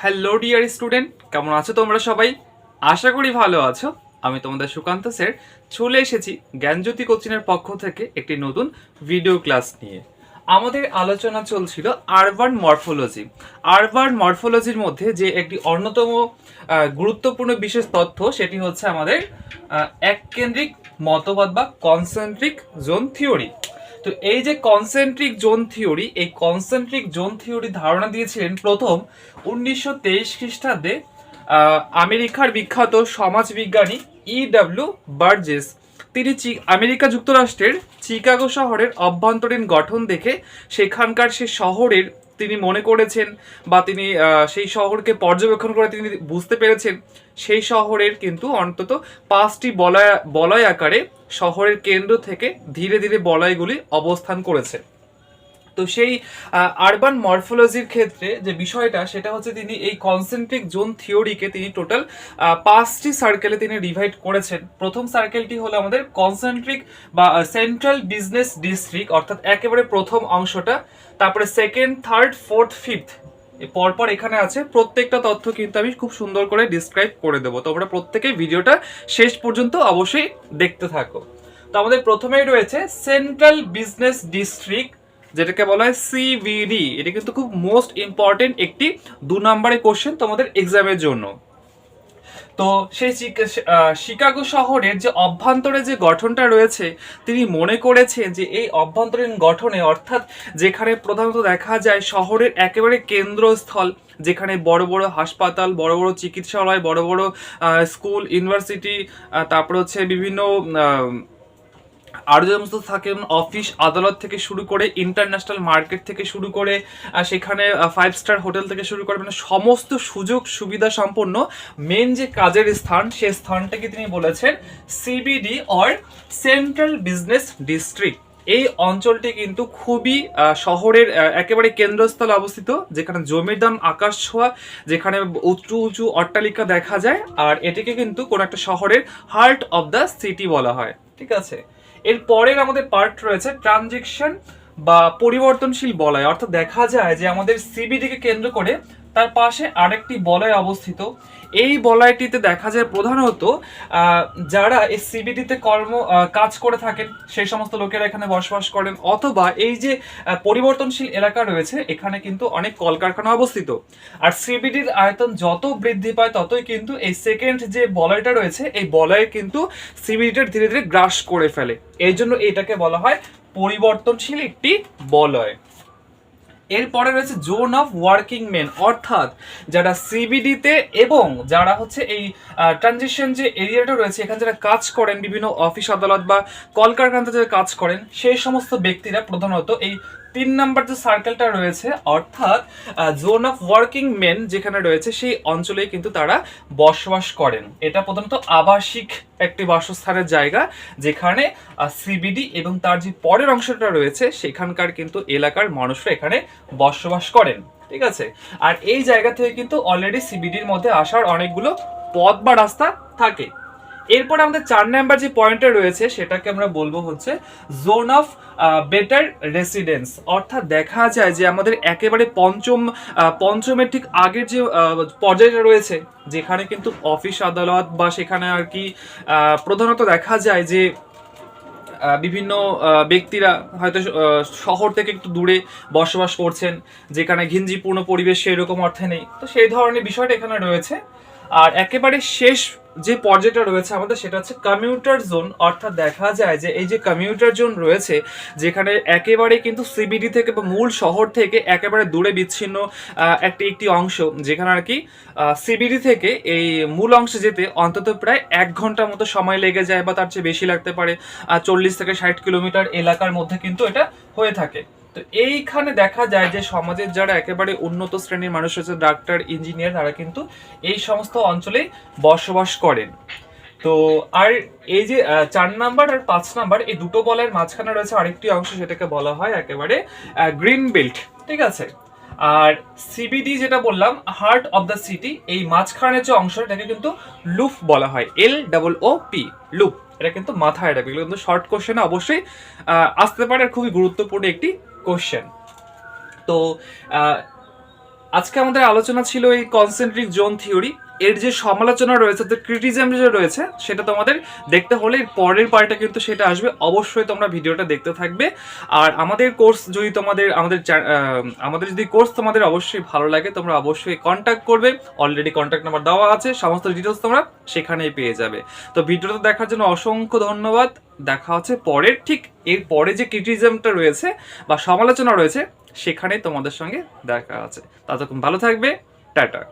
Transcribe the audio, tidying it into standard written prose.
Hello dear student, কেমন আছো তোমরা সবাই? আশা করি ভালো আছো। আমি তোমাদের সুকান্ত স্যার চলে এসেছি জ্ঞানজ্যোতি কোচিংয়ের পক্ষ থেকে একটি নতুন ভিডিও ক্লাস নিয়ে। আমাদের আলোচনা চলছিল আরবান মরফোলজি। আরবান মরফোলজির মধ্যে যে একটি অন্যতম গুরুত্বপূর্ণ বিশেষ তথ্য সেটি হচ্ছে আমাদের এককেন্দ্রিক মতবাদ বা কনসেন্ট্রিক জোন থিওরি। তো এই যে কনসেন্ট্রিক জোন থিওরি, এই কনসেন্ট্রিক জোন থিওরি ধারণা দিয়েছিলেন প্রথম 1923 খ্রিস্টাব্দে আমেরিকার বিখ্যাত সমাজবিজ্ঞানী ইডব্লিউ বার্জেস। তিনি আমেরিকা যুক্তরাষ্ট্রের চিকাগো শহরের অভ্যন্তরীণ গঠন দেখে সেখানকার সে শহরের তিনি মনে করেছেন বা তিনি সেই শহরকে পর্যবেক্ষণ করে তিনি বুঝতে পেরেছেন সেই শহরের কিন্তু অন্তত 5টি বলয় বলয় আকারে শহরের কেন্দ্র থেকে ধীরে ধীরে বলয়গুলি অবস্থান করেছে। তো সেই আরবান মরফোলজির ক্ষেত্রে যে বিষয়টা সেটা হচ্ছে তিনি এই কনসেন্ট্রিক জোন থিওরিকে তিনি টোটাল 5টি সার্কেলে তিনি ডিভাইড করেছেন। প্রথম সার্কেলটি হলো আমাদের কনসেন্ট্রিক বা সেন্ট্রাল বিজনেস ডিস্ট্রিক্ট, অর্থাৎ একেবারে প্রথম অংশটা। তারপরে সেকেন্ড, থার্ড, ফোর্থ, ফিফথ পরপর এখানে আছে। প্রত্যেকটা তথ্য কিন্তু আমি খুব সুন্দর করে ডিসক্রাইব করে দেবো, তোমরা প্রত্যেকেই ভিডিওটা শেষ পর্যন্ত অবশ্যই দেখতে থাকো। তো আমাদের প্রথমেই রয়েছে সেন্ট্রাল বিজনেস ডিস্ট্রিক্ট, যেটাকে বলা হয় সিবিডি। এটা কিন্তু খুব মোস্ট ইম্পর্টেন্ট একটি 2 নম্বরের কোশ্চেন তোমাদের এক্সামের জন্য। তো সেই শিকাগো শহরের যে অভ্যন্তরে যে গঠনটা রয়েছে, তিনি মনে করেছেন যে এই অভ্যন্তরীণ গঠনে, অর্থাৎ যেখানে প্রধানত দেখা যায় শহরের একেবারে কেন্দ্রস্থল, যেখানে বড় বড় হাসপাতাল, বড় বড় চিকিৎসালয়, বড় বড় স্কুল, ইউনিভার্সিটি, তারপর হচ্ছে বিভিন্ন আরও যে সমস্ত থাকে অফিস আদালত থেকে শুরু করে ইন্টারন্যাশনাল মার্কেট থেকে শুরু করে সেখানে 5 স্টার হোটেল থেকে শুরু করে মানে সমস্ত সুযোগ সুবিধা সম্পন্ন মেন যে কাজের স্থান, সেই স্থানটাকে তিনি বলেছেন CBD or central business district. এই অঞ্চলটি কিন্তু খুবই শহরের একেবারে কেন্দ্রস্থলে অবস্থিত, যেখানে জমির দাম আকাশ ছোঁয়া, যেখানে উঁচু উঁচু অট্টালিকা দেখা যায়, আর এটিকে কিন্তু কোনো একটা শহরের হার্ট অফ দ্য সিটি বলা হয়। ঠিক আছে, এর পরের আমাদের পার্ট রয়েছে ট্রানজেকশন বা পরিবর্তনশীল বলয়, অর্থাৎ দেখা যায় যে আমাদের সিবিডিকে কেন্দ্র করে তার পাশে আরেকটি বলয় অবস্থিত। এই বলয়টিতে দেখা যায় প্রধানত যারা এই সিবিডিতে কাজ করে থাকেন সেই সমস্ত লোকেরা এখানে বসবাস করেন, অথবা এই যে পরিবর্তনশীল এলাকা রয়েছে এখানে কিন্তু অনেক কলকারখানা অবস্থিত। আর সিবিডির আয়তন যত বৃদ্ধি পায় ততই কিন্তু এই সেকেন্ড যে বলয়টা রয়েছে এই বলয় কিন্তু সিবিডিটা ধীরে ধীরে গ্রাস করে ফেলে। এই জন্য এটাকে বলা হয় পরিবর্তনশীল একটি বলয়। এরপরে রয়েছে জোন অফ ওয়ার্কিং মেন, অর্থাৎ যারা সিবিডিতে এবং যারা হচ্ছে এই ট্রানজিশন যে এরিয়াটা রয়েছে এখানে যারা কাজ করেন, বিভিন্ন অফিস আদালত বা কলকারখানাতে যারা কাজ করেন, সেই সমস্ত ব্যক্তিরা প্রধানত এই 3 নাম্বার যে সার্কেলটা রয়েছে অর্থাৎ জোন অফ ওয়ার্কিং মেন যেখানে রয়েছে সেই অঞ্চলে কিন্তু তারা বসবাস করেন। এটা প্রধানত আবাসিক একটি বাসস্থানের জায়গা, যেখানে সিবিডি এবং তার যে পরের অংশটা রয়েছে সেখানকার কিন্তু এলাকার মানুষরা এখানে বসবাস করেন। ঠিক আছে, আর এই জায়গা থেকে কিন্তু অলরেডি সিবিডির মধ্যে আসার অনেকগুলো পথ বা রাস্তা থাকে। এরপর আমাদের 4 নাম্বার যে পয়েন্টটা রয়েছে সেটাকে আমরা বলবো হচ্ছে জোন অফ বেটার রেসিডেন্স, অর্থাৎ দেখা যায় যে আমাদের একেবারে পঞ্চমের ঠিক আগের যে পর্যায়টা রয়েছে যেখানে কিন্তু অফিস আদালত বা সেখানে আর কি প্রধানত দেখা যায় যে বিভিন্ন ব্যক্তিরা হয়তো শহর থেকে একটু দূরে বসবাস করছেন, যেখানে ঘিঞ্জিপূর্ণ পরিবেশ সেই রকম অর্থে নেই, তো সেই ধরনের বিষয়টা এখানে রয়েছে। আর একেবারে শেষ যে পর্যায়টা রয়েছে আমাদের সেটা হচ্ছে কমিউটার জোন, অর্থাৎ দেখা যায় যে এই যে কমিউটার জোন রয়েছে যেখানে একেবারে কিন্তু সিবিডি থেকে বা মূল শহর থেকে একেবারে দূরে বিচ্ছিন্ন একটি অংশ, যেখানে আর কি সিবিডি থেকে এই মূল অংশে যেতে অন্তত প্রায় 1 ঘন্টার মতো সময় লেগে যায় বা তার চেয়ে বেশি লাগতে পারে। 40 থেকে 60 কিলোমিটার এলাকার মধ্যে কিন্তু এটা হয়ে থাকে। তো এইখানে দেখা যায় যে সমাজের যারা একেবারে উন্নত শ্রেণীর মানুষ রয়েছে, ডাক্তার, ইঞ্জিনিয়ার, তারা কিন্তু এই সমস্ত অঞ্চলেই বসবাস করেন। তো আর এই যে 4 নাম্বার আর 5 নাম্বার এই দুটো বলয়ের মাঝখানে রয়েছে আরেকটি অংশ, সেটাকে বলা হয় একেবারে গ্রিন বেল্ট। ঠিক আছে, আর সিবিডি যেটা বললাম হার্ট অফ দ্য সিটি, এই মাঝখানের যে অংশ এটাকে কিন্তু লুপ বলা হয়, LOOP, লুপ। এটা কিন্তু মাথায় রাখবে, এগুলো কিন্তু শর্ট কোশ্চেনে অবশ্যই আসতে পারে, খুবই গুরুত্বপূর্ণ একটি কোশ্চেন। তো আজকে আমাদের আলোচনা ছিল এই কনসেন্ট্রিক জোন থিওরি। এর যে সমালোচনা রয়েছে, যে ক্রিটিজম যে রয়েছে, সেটা তোমাদের দেখতে হলে এর পরের পার্টে কিন্তু সেটা আসবে। অবশ্যই তোমরা ভিডিওটা দেখতে থাকবে। আর আমাদের কোর্স যদি আমাদের যদি কোর্স তোমাদের অবশ্যই ভালো লাগে, তোমরা অবশ্যই কন্ট্যাক্ট করবে। অলরেডি কন্ট্যাক্ট নাম্বার দেওয়া আছে, সমস্ত ডিটেলস তোমরা সেখানেই পেয়ে যাবে। তো ভিডিওটা দেখার জন্য অসংখ্য ধন্যবাদ। দেখা হচ্ছে পরের, ঠিক এর পরে যে ক্রিটিজমটা রয়েছে বা সমালোচনা রয়েছে, সেখানে তোমাদের সঙ্গে দেখা আছে। ততক্ষণ ভালো থাকবে। টাটা।